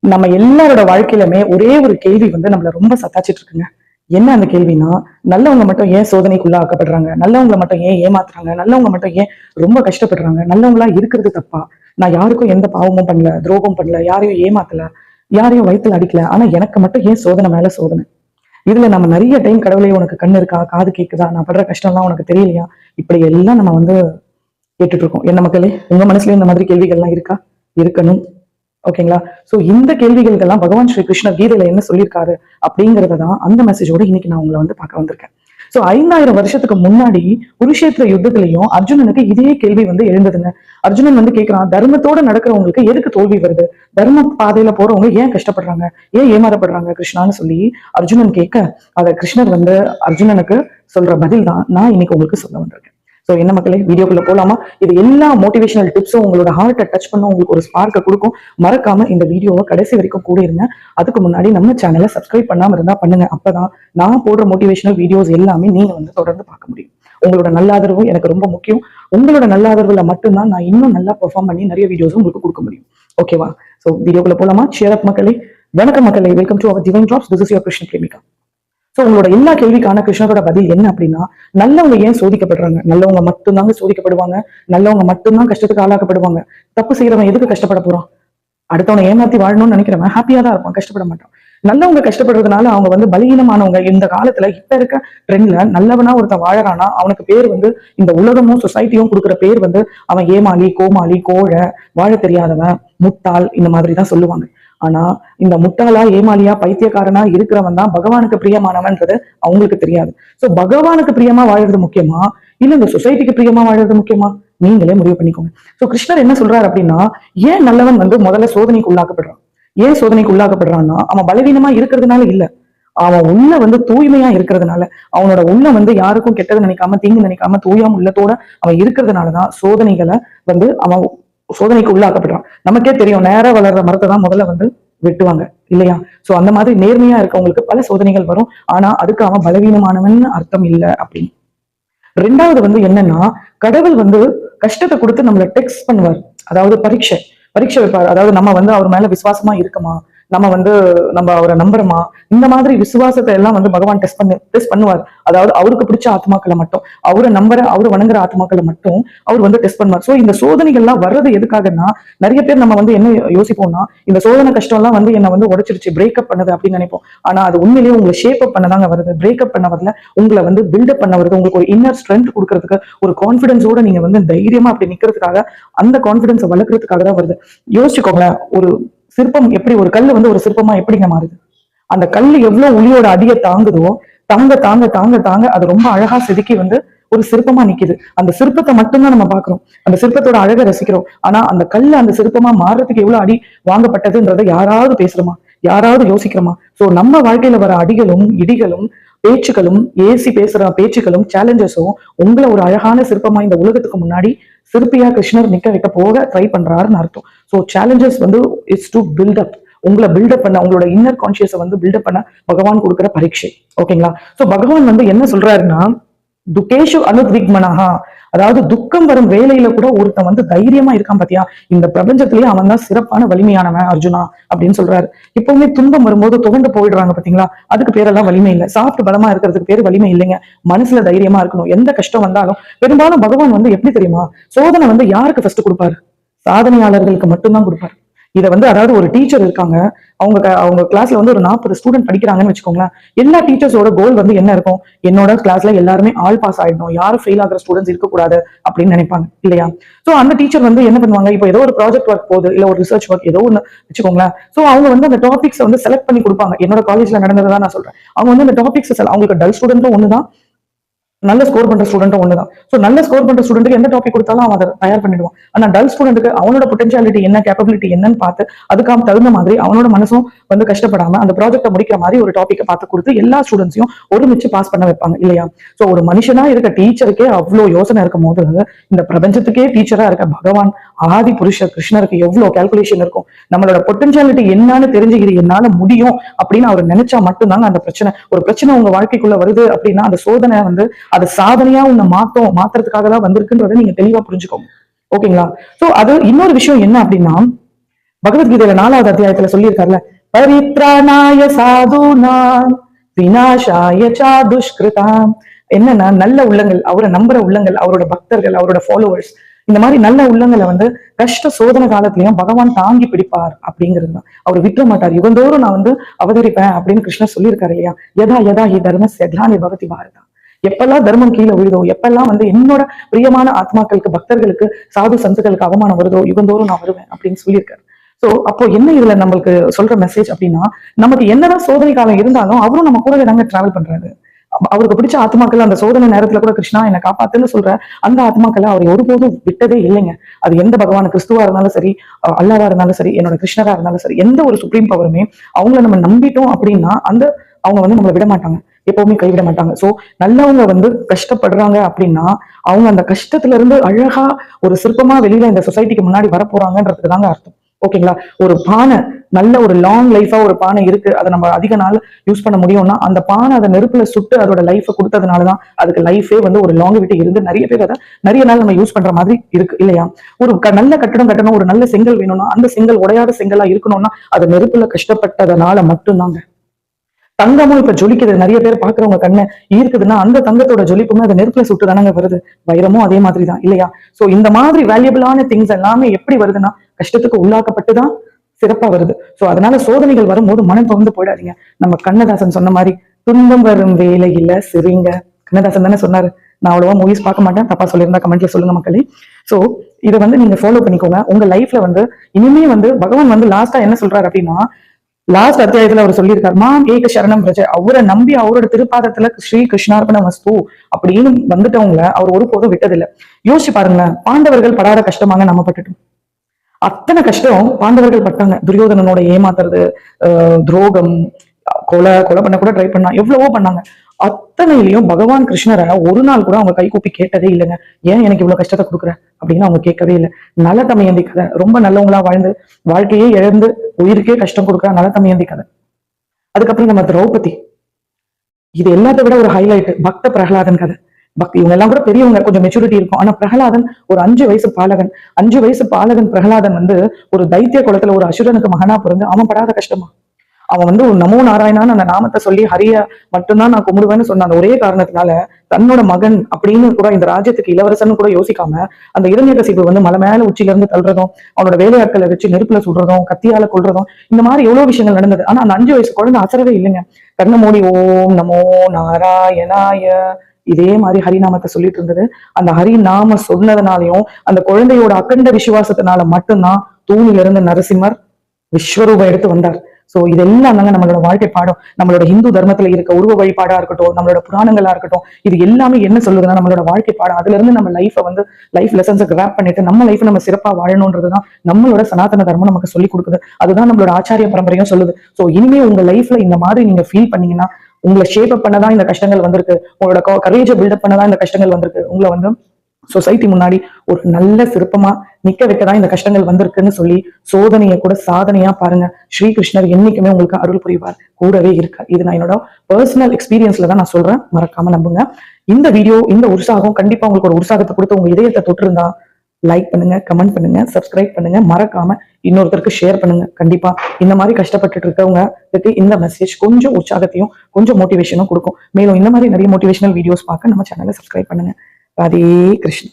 நம்ம எல்லாரோட வாழ்க்கையிலுமே ஒரே ஒரு கேள்வி வந்து நம்மள ரொம்ப சத்தாச்சிட்டு இருக்குங்க. என்ன அந்த கேள்வினா, நல்லவங்க மட்டும் ஏன் சோதனைக்குள்ள ஆக்கப்படுறாங்க? நல்லவங்கள மட்டும் ஏன் ஏமாத்துறாங்க? நல்லவங்க மட்டும் ஏன் ரொம்ப கஷ்டப்படுறாங்க? நல்லவங்களா இருக்கிறது தப்பா? நான் யாருக்கும் எந்த பாவமும் பண்ணல, துரோகம் பண்ணல, யாரையும் ஏமாத்தல, யாரையும் வயித்துல அடிக்கல. ஆனா எனக்கு மட்டும் ஏன் சோதனை மேல சோதனை? இதுல நம்ம நிறைய டைம் கடவுளே உனக்கு கண்ணு இருக்கா? காது கேக்குதா? நான் படுற கஷ்டம்லாம் உனக்கு தெரியலையா? இப்படி எல்லாம் நம்ம வந்து கேட்டுட்டு இருக்கோம். என்ன மக்களே, உங்க மனசுலயும் இந்த மாதிரி கேள்விகள்லாம் இருக்கா? இருக்கணும். ஓகேங்களா? சோ இந்த கேள்விகளுக்கெல்லாம் பகவான் ஸ்ரீ கிருஷ்ணர் கீதையில என்ன சொல்லியிருக்காரு அப்படிங்கறதான் அந்த மெசேஜோட இன்னைக்கு நான் உங்களை வந்து பார்க்க வந்திருக்கேன். சோ 5000 வருஷத்துக்கு முன்னாடி குருஷேத்திர யுத்தத்திலையும் அர்ஜுனனுக்கு இதே கேள்வி வந்து எழுந்ததுங்க. அர்ஜுனன் வந்து கேட்கிறான், தர்மத்தோட நடக்கிறவங்களுக்கு எதுக்கு தோல்வி வருது? தர்ம பாதையில போறவங்க ஏன் கஷ்டப்படுறாங்க? ஏன் ஏமாறப்படுறாங்க கிருஷ்ணான்னு சொல்லி அர்ஜுனன் கேட்க, அத கிருஷ்ணர் வந்து அர்ஜுனனுக்கு சொல்ற பதில் தான் நான் இன்னைக்கு உங்களுக்கு சொல்ல வந்திருக்கேன். சோ என்ன மக்களே, வீடியோக்குள்ள போலாமா? இது எல்லா மோட்டிவேஷனல் டிப்ஸும் உங்களோட ஹார்ட்டை டச் பண்ண உங்களுக்கு ஒரு ஸ்பார்க்கை கொடுக்கும். மறக்காம இந்த வீடியோவை கடைசி வரைக்கும் கூட இருங்க. அதுக்கு முன்னாடி நம்ம சேனலை சப்ஸ்கிரைப் பண்ணாம இருந்தா பண்ணுங்க. அப்பதான் நான் போடுற மோட்டிவேஷனல் வீடியோஸ் எல்லாமே நீங்க வந்து தொடர்ந்து பார்க்க முடியும். உங்களோட நல்ல ஆதரவு எனக்கு ரொம்ப முக்கியம். உங்களோட நல்ல ஆதரவுல மட்டும்தான் நான் இன்னும் நல்லா பெர்ஃபார்ம் பண்ணி நிறைய வீடியோஸ் உங்களுக்கு கொடுக்க முடியும். ஓகேவா? சோ வீடியோக்குள்ள போலாமா? ஷேர் அப் மக்களே. வணக்கம் மக்களே, welcome to our divine drops. This is your Krishna Premika. So உங்களோட எல்லா கேள்விக்கான கிருஷ்ணரோட பதில் என்ன அப்படின்னா, நல்லவங்க ஏன் சோதிக்கப்படுறாங்க? நல்லவங்க மட்டும்தாங்க சோதிக்கப்படுவாங்க. நல்லவங்க மட்டும்தான் கஷ்டத்துக்கு ஆளாக்கப்படுவாங்க. தப்பு செய்யறவன் எதுக்கு கஷ்டப்பட போறான்? அடுத்தவனை ஏமாத்தி வாழணும்னு நினைக்கிறவன் ஹாப்பியா தான் இருப்பான், கஷ்டப்பட மாட்டான். நல்லவங்க கஷ்டப்படுறதுனால அவங்க வந்து பலகீனமானவங்க. இந்த காலத்துல இப்ப இருக்க ட்ரெண்ட்ல நல்லவனா ஒருத்தன் வாழறானா அவனுக்கு பேர் வந்து இந்த உலகமும் சொசைட்டியும் கொடுக்குற பேர் வந்து அவன் ஏமாளி, கோமாளி, கோழை, வாழ தெரியாதவன், முட்டாள், இந்த மாதிரி தான் சொல்லுவாங்க. ஆனா இந்த முட்டாளா, ஏமாளியா, பைத்தியக்காரனா இருக்கிறவன் தான் பகவானுக்கு பிரியமானவன்றது அவங்களுக்கு தெரியாது. சோ பகவானுக்கு பிரியமா வாழறது முக்கியமா, இல்ல இந்த சொசைட்டிக்கு பிரியமா வாழறது முக்கியமா? நீங்களே முடிவு பண்ணிக்கோங்க. சோ கிருஷ்ணர் என்ன சொல்றாரு அப்படின்னா, ஏன் நல்லவன் வந்து முதல்ல சோதனைக்கு உள்ளாக்கப்படுறான்? ஏன் சோதனைக்கு உள்ளாக்கப்படுறான்னா, அவன் பலவீனமா இருக்கிறதுனால இல்ல, அவன் உள்ள வந்து தூய்மையா இருக்கிறதுனால, அவனோட உள்ள வந்து யாருக்கும் கெட்டது நினைக்காம, தீங்கு நினைக்காம, தூயாம உள்ளத்தோட அவன் இருக்கிறதுனாலதான் சோதனைகளை வந்து அவன் சோதனைக்கு உள்ளாக்கப்படுறான். நமக்கே தெரியும், நேரா வளர்ற மரத்தை தான் முதல்ல வந்து வெட்டுவாங்க இல்லையா? சோ அந்த மாதிரி நேர்மையா இருக்கவங்களுக்கு பல சோதனைகள் வரும். ஆனா அதுக்கு அவன் பலவீனமானவன் அர்த்தம் இல்லை அப்படின்னு. ரெண்டாவது வந்து என்னன்னா, கடவுள் வந்து கஷ்டத்தை கொடுத்து நம்மள டெக்ஸ்ட் பண்ணுவார். அதாவது பரீட்சை வைப்பார். அதாவது நம்ம வந்து அவர் மேல விசுவாசமா இருக்கமா, நம்ம வந்து நம்ம அவரை நம்புறோமா, இந்த மாதிரி விசுவாசத்தை எல்லாம் வந்து பகவான் டெஸ்ட் பண்ணுவார். அதாவது அவருக்கு பிடிச்ச ஆத்மாக்களை மட்டும், அவரை வணங்குற ஆத்மாக்களை மட்டும் அவர் வந்து டெஸ்ட் பண்ணுவார். சோ இந்த சோதனைகள்லாம் வர்றது எதுக்காகன்னா, நிறைய பேர் நம்ம வந்து என்ன யோசிப்போம்னா, இந்த சோதனை கஷ்டம் எல்லாம் வந்து என்ன வந்து உடைச்சிருச்சு, பிரேக்கப் பண்ணது அப்படின்னு நினைப்போம். ஆனா அது உண்மையிலேயே உங்களை ஷேப் அப் பண்ணதாங்க வருது. பிரேக்கப் பண்ண வரல, உங்களை வந்து பில்டப் பண்ண வருது. உங்களுக்கு ஒரு இன்னர் ஸ்ட்ரென்த் கொடுக்கறதுக்கு, ஒரு கான்பிடன்ஸோட நீங்க வந்து தைரியமா அப்படி நிக்கிறதுக்காக, அந்த கான்பிடன்ஸை வளர்க்கறதுக்காக தான் வருது. யோசிச்சுக்கோங்களேன், ஒரு சிற்பம் எப்படி, ஒரு கல் வந்து ஒரு சிற்பமா எப்படிங்க மாறுது? அந்த கல் எவ்வளவு உளியோட அடியை தாங்குதோ, தாங்க தாங்க தாங்க தாங்க அது ரொம்ப அழகா செதுக்கி வந்து ஒரு சிற்பமா நிக்குது. அந்த சிற்பத்தை மட்டும்தான் நம்ம பாக்குறோம், அந்த சிற்பத்தோட அழகை ரசிக்கிறோம். ஆனா அந்த கல்லு அந்த சிற்பமா மாறுறதுக்கு எவ்வளவு அடி வாங்கப்பட்டதுன்றதை யாராவது பேசுறோமா? யாராவது யோசிக்கிறோமா? சோ நம்ம வாழ்க்கையில வர அடிகளும் இடிகளும் பேச்சுக்களும், ஏசி பேசுற பேச்சுக்களும் சேலஞ்சஸும் உங்களை ஒரு அழகான சிற்பமா இந்த உலகத்துக்கு முன்னாடி சிற்பியா கிருஷ்ணர் நிக்க வைக்க போக ட்ரை பண்றாருன்னு அர்த்தம். ஸோ சேலஞ்சஸ் வந்து இட்ஸ் டு பில்டப், உங்களை பில்டப் பண்ண, உங்களோட இன்னர் கான்சியஸை வந்து பில்டப் பண்ண பகவான் கொடுக்குற பரீட்சை. ஓகேங்களா? சோ பகவான் வந்து என்ன சொல்றாருன்னா, துக்கேஷு அனுத்விக்மனஹா, அதாவது துக்கம் வரும் வேலையில கூட ஒருத்தன் வந்து தைரியமா இருக்கான் பாத்தியா, இந்த பிரபஞ்சத்திலேயே அவன் தான் சிறப்பான வலிமையானவன் அர்ஜுனா அப்படின்னு சொல்றாரு. எப்பவுமே துன்பம் வரும்போது துவண்டு போயிடுறாங்க பாத்தீங்களா, அதுக்கு பேரெல்லாம் வலிமை இல்லை. சாப்பிட்டு பலமா இருக்கிறதுக்கு பேர் வலிமை இல்லைங்க. மனசுல தைரியமா இருக்கணும். எந்த கஷ்டம் வந்தாலும் பெரும்பாலும் பகவான் வந்து எப்படி தெரியுமா, சோதனை வந்து யாருக்கு ஃபர்ஸ்ட் கொடுப்பாரு? சாதனையாளர்களுக்கு மட்டும்தான் கொடுப்பாரு. இதை வந்து, அதாவது ஒரு டீச்சர் இருக்காங்க, அவங்க கிளாஸ்ல வந்து ஒரு 40 ஸ்டூடெண்ட் படிக்கிறாங்கன்னு வச்சுக்கோங்களேன். எல்லா டீச்சர்ஸோட கோல் வந்து என்ன இருக்கும்? என்னோட கிளாஸ்ல எல்லாருமே ஆல் பாஸ் ஆயிடணும், யாரும் ஃபெயில் ஆகிற ஸ்டூடெண்ட்ஸ் இருக்கக்கூடாது அப்படின்னு நினைப்பாங்க இல்லையா? சோ அந்த டீச்சர் வந்து என்ன பண்ணுவாங்க, இப்போ ஏதோ ஒரு ப்ராஜெக்ட் ஒர்க் போகுது, இல்ல ஒரு ரிசர்ச் ஒர்க் ஏதோ ஒன்று வச்சுக்கோங்களேன். சோ அவங்க வந்து அந்த டாபிக்ஸ் வந்து செலக்ட் பண்ணி கொடுப்பாங்க. என்னோட காலேஜ்ல நடந்ததான் நான் சொல்றேன். அவங்க வந்து அந்த டாபிக்ஸ், அவங்களுக்கு டல் ஸ்டூடெண்ட்டும் ஒண்ணுதான், நல்ல ஸ்கோர் பண்ற ஸ்டூடெண்ட்டும் ஒண்ணுதான். சோ நல்ல ஸ்கோர் பண்ற ஸ்டூடெண்ட்டுக்கு எந்த டாபிக் கொடுத்தாலும் அவன் அதை தயார் பண்ணிடுவான். ஆனா டல் ஸ்டூடெண்ட்டுக்கு அவனோட பொட்டன்ஷியாலிட்டி என்ன, கேப்பபிலிட்டி என்னன்னு பார்த்து அதுக்காக தகுந்த மாதிரி அவனோட மனசும் வந்து கஷ்டப்படாம அந்த ப்ராஜெக்டை முடிக்கிற மாதிரி ஒரு டாபிக்கை பார்த்து கொடுத்து எல்லா ஸ்டூடெண்ட்ஸையும் ஒருமிச்சு பாஸ் பண்ண வைப்பாங்க இல்லையா? சோ ஒரு மனுஷனா இருக்க டீச்சருக்கே அவ்வளோ யோசனை இருக்கும் போது, இந்த பிரபஞ்சத்துக்கே டீச்சரா இருக்க பகவான் ஆதி புருஷர் கிருஷ்ணருக்கு எவ்வளவு கால்குலேஷன் இருக்கும். நம்மளோட பொட்டன்ஷியாலிட்டி என்னன்னு தெரிஞ்சுக்கிது, என்னால முடியும் அப்படின்னு அவர் நினைச்சா மட்டும்தாங்க அந்த பிரச்சனை, ஒரு பிரச்சனை உங்க வாழ்க்கைக்குள்ள வருது அப்படின்னா அந்த சோதனை வந்து அது சாதனையா உன்னை மாத்துறதுக்காக தான் வந்திருக்குன்றதை நீங்க தெளிவா புரிஞ்சுக்கோங்க. ஓகேங்களா? சோ அது இன்னொரு விஷயம் என்ன அப்படின்னா, பகவத்கீதையில 4வது அத்தியாயத்துல சொல்லியிருக்காருல்ல, பரித்ராணாய சாதுனாம் விநாசாய ச துஷ்கிருதாம். என்னன்னா நல்ல உள்ளங்கள், அவரை நம்புற உள்ளங்கள், அவரோட பக்தர்கள், அவரோட ஃபாலோவர்ஸ், இந்த மாதிரி நல்ல உள்ளங்களை வந்து கஷ்ட சோதனை காலத்திலயும் பகவான் தாங்கி பிடிப்பார் அப்படிங்கிறது தான். அவர் விட்டுற மாட்டார். யுகந்தோறும் நான் வந்து அவதரிப்பேன் அப்படின்னு கிருஷ்ணர் சொல்லியிருக்காரு இல்லையா. யதா யதா ஹி தர்மஸ்ய க்லானி பவதி பாரதா. எப்பெல்லாம் தர்மம் கீழே விழுதோ, எப்பெல்லாம் வந்து என்னோட பிரியமான ஆத்மாக்களுக்கு, பக்தர்களுக்கு, சாது சந்துக்களுக்கு அவமானம் வருதோ, யுகந்தோறும் நான் வருவேன் அப்படின்னு சொல்லியிருக்காரு. சோ அப்போ என்ன இதுல நம்மளுக்கு சொல்ற மெசேஜ் அப்படின்னா, நமக்கு என்னதான் சோதனை காலம் இருந்தாலும் அவரும் நம்ம கூடவே தாங்க டிராவல் பண்றாரு. அவருக்கு பிடிச்ச ஆத்மாக்கள் அந்த சோதனை நேரத்துல கூட கிருஷ்ணா என்னை காப்பாத்துன்னு சொல்ற அந்த ஆத்மாக்களை அவர் ஒருபோதும் விட்டதே இல்லைங்க. அது எந்த பகவான், கிறிஸ்துவா இருந்தாலும் சரி, அல்லாவா இருந்தாலும் சரி, என்னோட கிருஷ்ணரா இருந்தாலும் சரி, எந்த ஒரு சுப்ரீம் பவருமே அவங்கள நம்ம நம்பிட்டோம் அப்படின்னா அவங்க வந்து நம்மளை விட மாட்டாங்க, எப்பவுமே கைவிட மாட்டாங்க. சோ நல்லவங்க வந்து கஷ்டப்படுறாங்க அப்படின்னா அவங்க அந்த கஷ்டத்துல இருந்து அழகா ஒரு சிற்பமா வெளியில இந்த சொசைட்டிக்கு முன்னாடி வரப்போறாங்கன்றதுக்கு தாங்க அர்த்தம். ஓகேங்களா. ஒரு பானை, நல்ல ஒரு லாங் லைஃபா ஒரு பானை இருக்கு, அதை நம்ம அதிக நாள் யூஸ் பண்ண முடியும்னா அந்த பானை அதை நெருப்புல சுட்டு அதோட லைஃபை கொடுத்ததுனாலதான் அதுக்கு லைஃபே வந்து ஒரு லாங்கிவிட்டி இருந்து நிறைய பேர் அதை நிறைய நாள் நம்ம யூஸ் பண்ற மாதிரி இருக்கு இல்லையா. ஒரு நல்ல கட்டடம் கட்டணும், ஒரு நல்ல செங்கல் வேணும்னா அந்த செங்கல் உடையாத செங்கலா இருக்கணும்னா அது நெருப்புல கஷ்டப்பட்டதுனால மட்டும்தாங்க. தங்கமும் இப்ப ஜொலிக்குது, நிறைய பேர் பாக்குறவங்க கண்ணை ஈர்க்குதுன்னா அந்த தங்கத்தோட ஜொலிப்புமே அதை நெருப்புல சுட்டு தானங்க வருது. வைரமும் அதே மாதிரிதான் இல்லையா. சோ இந்த மாதிரி வேல்யூபிளான திங்ஸ் எல்லாமே எப்படி வருதுன்னா கஷ்டத்துக்கு உள்ளாக்கப்பட்டுதான் சிறப்பா வருது. சோ அதனால சோதனைகள் வரும்போது மனம் திறந்து போயிடாதீங்க. நம்ம கண்ணதாசன் சொன்ன மாதிரி துன்பம் வரும் வேலையில சிரிங்க. கண்ணதாசன் தானே சொன்னாரு. நான் அவ்வளவா மூவிஸ் பார்க்க மாட்டேன், தப்பா சொல்லியிருந்தா கமெண்ட்ல சொல்லுங்க மக்களே. சோ இதை வந்து நீங்க ஃபாலோ பண்ணிக்கோங்க உங்க லைஃப்ல வந்து. இனிமே வந்து பகவான் வந்து லாஸ்டா என்ன சொல்றாரு அப்படின்னா, லாஸ்ட் அத்தியாயத்துல அவர் சொல்லியிருக்காரு, மாம் ஏக சரணம் பிரஜ. அவரை நம்பி அவரோட திருப்பாதத்துல ஸ்ரீ கிருஷ்ணார்பண வஸ்து அப்படின்னு வந்துட்டவங்கள அவர் ஒருபோதும் விட்டதில்லை. யோசிச்சு பாருங்களேன், பாண்டவர்கள் படாத கஷ்டமாக நம்ம பட்டுட்டோம். அத்தனை கஷ்டம் பாண்டவர்கள் பட்டாங்க. துரியோதனனோட ஏமாத்துறது, துரோகம், கொலை பண்ண கூட ட்ரை பண்ணா, எவ்வளவோ பண்ணாங்க. அத்தனையிலையும் பகவான் கிருஷ்ணரை ஒரு நாள் கூட அவங்க கை கூப்பி கேட்டதே இல்லைங்க. ஏன் எனக்கு இவ்வளவு கஷ்டத்தை கொடுக்குற அப்படின்னு அவங்க கேட்கவே இல்லை. நலத்தமையந்தி கதை, ரொம்ப நல்லவங்களா வாழ்ந்து வாழ்க்கையே இழந்து உயிருக்கே கஷ்டம் கொடுக்குற நலத்தமையந்தி கதை. அதுக்கப்புறம் நம்ம திரௌபதி, இது எல்லாத்தை விட ஒரு ஹைலைட் பக்த பிரகலாதன் கதை. இவங்க எல்லாம் கூட பெரியவங்க, கொஞ்சம் மெச்சூரிட்டி இருக்கும். ஆனா பிரகலாதன் ஒரு 5 வயசு பாலகன். 5 வயசு பாலகன் பிரகலாதன் வந்து ஒரு தைத்திய குலத்துல ஒரு அசுரனுக்கு மகனா பிறந்து அவன் படாத கஷ்டமா. அவன் வந்து ஒரு நமோ நாராயணான்னு அந்த நாமத்தை சொல்லி ஹரிய மட்டும்தான் நான் கும்பிடுவேன்னு சொன்ன அந்த ஒரே காரணத்தினால தன்னோட மகன் அப்படின்னு கூட இந்த ராஜ்யத்துக்கு இளவரசன் கூட யோசிக்காம அந்த இரண்யகசிபு வந்து மலை மேல உச்சியில இருந்து தள்ளுறதும், அவனோட வேலையாட்களை வச்சு நெருப்புல சுடுறதும், கத்தியால கொள்றதும், இந்த மாதிரி எவ்வளவு விஷயங்கள் நடந்தது. ஆனா அந்த 5 வயசு குழந்தை அசரவே இல்லைங்க. கண்ண மூடி ஓம் நமோ நாராயணாய இதே மாதிரி ஹரிநாமத்தை சொல்லிட்டு இருந்தது. அந்த ஹரிநாம சொன்னதுனாலையும் அந்த குழந்தையோட அக்கண்ட விசுவாசத்தினால மட்டும்தான் தூணில இருந்து நரசிம்மர் விஸ்வரூபம் எடுத்து வந்தார். சோ இதெல்லாம் தாங்க நம்மளோட வாழ்க்கை பாடம். நம்மளோட இந்து தர்மத்துல இருக்க உருவ வழிபாடா இருக்கட்டும், நம்மளோட புராணங்களா இருக்கட்டும், இது எல்லாமே என்ன சொல்லுதுன்னா நம்மளோட வாழ்க்கை பாடம். அதுல இருந்து நம்ம லைஃபை வந்து லைஃப் லெசன்ஸை கிராப் பண்ணிட்டு நம்ம லைஃப் நம்ம சிறப்பா வாழணும்ன்றதுதான் நம்மளோட சனாதன தர்மம் நமக்கு சொல்லி கொடுக்குது. அதுதான் நம்மளோட ஆச்சாரிய பரம்பரையும் சொல்லுது. சோ இனிமே உங்க லைஃப்ல இந்த மாதிரி நீங்க ஃபீல் பண்ணீங்கன்னா, உங்களை ஷேப் அப் பண்ணதான் இந்த கஷ்டங்கள் வந்திருக்கு, உங்களோட கரேஜை பில்டப் பண்ணதான் இந்த கஷ்டங்கள் வந்திருக்கு, உங்களை வந்து சொசைட்டி முன்னாடி ஒரு நல்ல சிற்பமா நிக்க வைக்கதான் இந்த கஷ்டங்கள் வந்திருக்குன்னு சொல்லி சோதனையை கூட சாதனையா பாருங்க. ஸ்ரீகிருஷ்ணர் என்னைக்குமே உங்களுக்கு அருள் புரிவார், கூடவே இருக்கார். இது நான் என்னோட பர்சனல் எக்ஸ்பீரியன்ஸ்ல தான் நான் சொல்றேன், மறக்காம நம்புங்க. இந்த வீடியோ, இந்த உற்சாகம் கண்டிப்பா உங்களுக்கு ஒரு உற்சாகத்தை கொடுத்து உங்க இதயத்தை தொட்டிருந்தா லைக் பண்ணுங்க, கமெண்ட் பண்ணுங்க, சப்ஸ்கிரைப் பண்ணுங்க, மறக்காம இன்னொருத்தருக்கு ஷேர் பண்ணுங்க. கண்டிப்பா இந்த மாதிரி கஷ்டப்பட்டுட்டு இருக்கவங்களுக்கு இந்த மெசேஜ் கொஞ்சம் உற்சாகத்தையும் கொஞ்சம் மோட்டிவேஷனும் கொடுக்கும். மேலும் இந்த மாதிரி நிறைய மோட்டிவேஷனல் வீடியோஸ் பார்க்க நம்ம சேனலை சப்ஸ்கிரைப் பண்ணுங்க. ராதே கிருஷ்ணா.